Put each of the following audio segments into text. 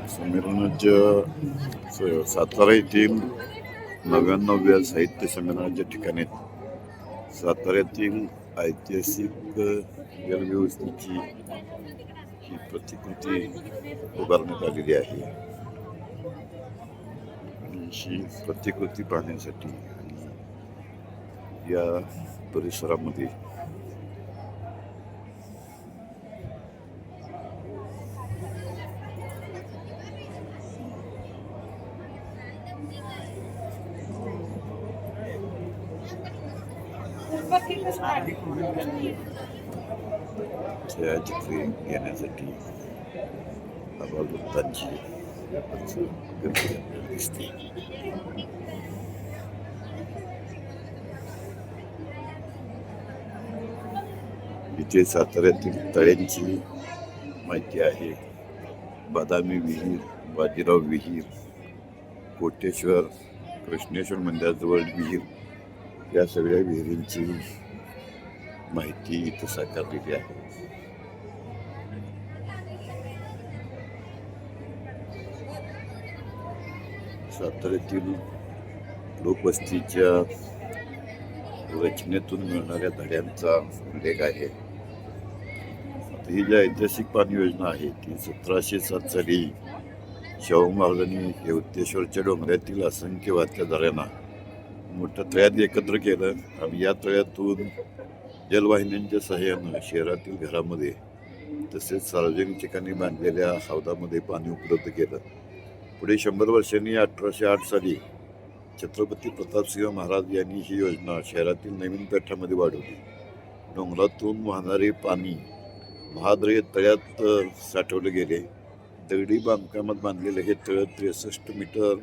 संमेलनाच्या सातारा येथील 99व्या साहित्य संमेलनाच्या ठिकाणी साताऱ्यातील ऐतिहासिक जलव्यवस्थेची ही प्रतिकृती उभारण्यात आलेली आहे. ही प्रतिकृती पाहण्यासाठी या परिसरामध्ये छायाचित्रे घेण्यासाठी आबालवृत्तांची गर्दी आपल्याला दिसते. इथे साताऱ्यातील तळ्यांची माहिती आहे. बदामी विहीर, बाजीराव विहीर, कोटेश्वर, कृष्णेश्वर मंदिराजवळ विहीर, या सगळ्या विहिरींची माहिती इथं साकारलेली आहे. साताऱ्यातील लोकवस्तीच्या रचनेतून मिळणाऱ्या धड्यांचा उल्लेख आहे. ही जी ऐतिहासिक पाणी योजना आहे ती 1707 साली शाहू महाराजांनी यवतेश्वरच्या डोंगरातील असंख्य वाहत्या झऱ्यांना मोठ्या तळ्यात एकत्र केलं आणि या तळ्यातून जलवाहिन्यांच्या सहाय्यानं शहरातील घरामध्ये तसेच सार्वजनिक ठिकाणी बांधलेल्या हौदामध्ये पाणी उपलब्ध केलं. पुढे 100 वर्षांनी 1808 साली छत्रपती प्रतापसिंह महाराज यांनी ही योजना शहरातील नवीन पेठामध्ये वाढवली. डोंगरातून वाहणारे पाणी महाद्रय तळ्यात साठवले गेले. दगडी बांधकामात बांधलेलं हे तळ 63 मीटर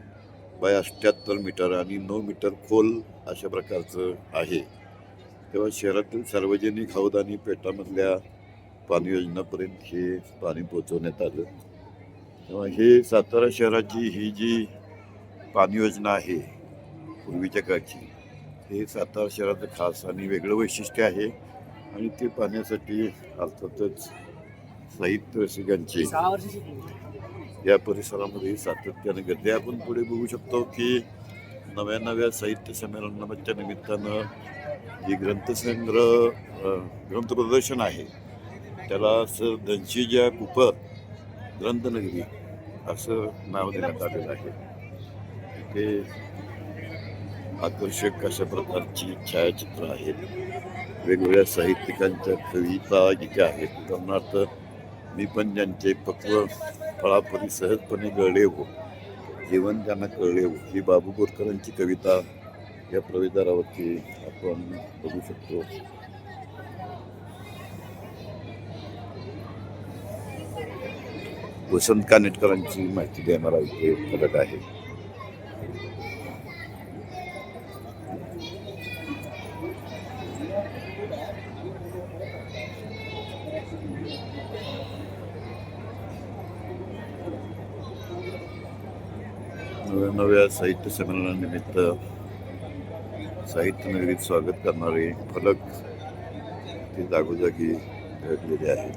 बाय 78 मीटर आणि 9 मीटर खोल अशा प्रकारचं आहे. तेव्हा शहरातील सार्वजनिक हौद आणि पेटामधल्या पाणी योजनापर्यंत हे पाणी पोहोचवण्यात आलं. तेव्हा हे सातारा शहराची ही जी पाणी योजना आहे पूर्वीच्या काळची, हे सातारा शहराचं खास आणि वेगळं वैशिष्ट्य आहे. आणि ते पाहण्यासाठी अर्थातच साहित्य रसिकांची या परिसरामध्ये सातत्याने गर्दी. आपण पुढे बघू शकतो की 99व्या साहित्य संमेलनाच्या निमित्तानं जे ग्रंथ प्रदर्शन आहे त्याला असं धनशीजा कुपर ग्रंथनगरी असं नाव देण्यात आलेलं आहे. इथे आकर्षक अशा प्रकारची छायाचित्र आहेत. वेगवेगळ्या साहित्यिकांच्या कविता इथे आहेत. उदाहरणार्थ मी पण ज्यांचे पक्व फळाफळी सहजपणे गळले हो, जीवन त्यांना कळले हो, ही बाबू बोरकरांची कविता या प्रवेशद्वारावरती आपण बघू शकतो. वसंत कानेटकरांची माहिती देणारा इथे फलक आहे. नव्या साहित्य संमेलनानिमित्त साहित्य नगरीत स्वागत करणारे फलक ते जागोजागी भेटलेले आहेत.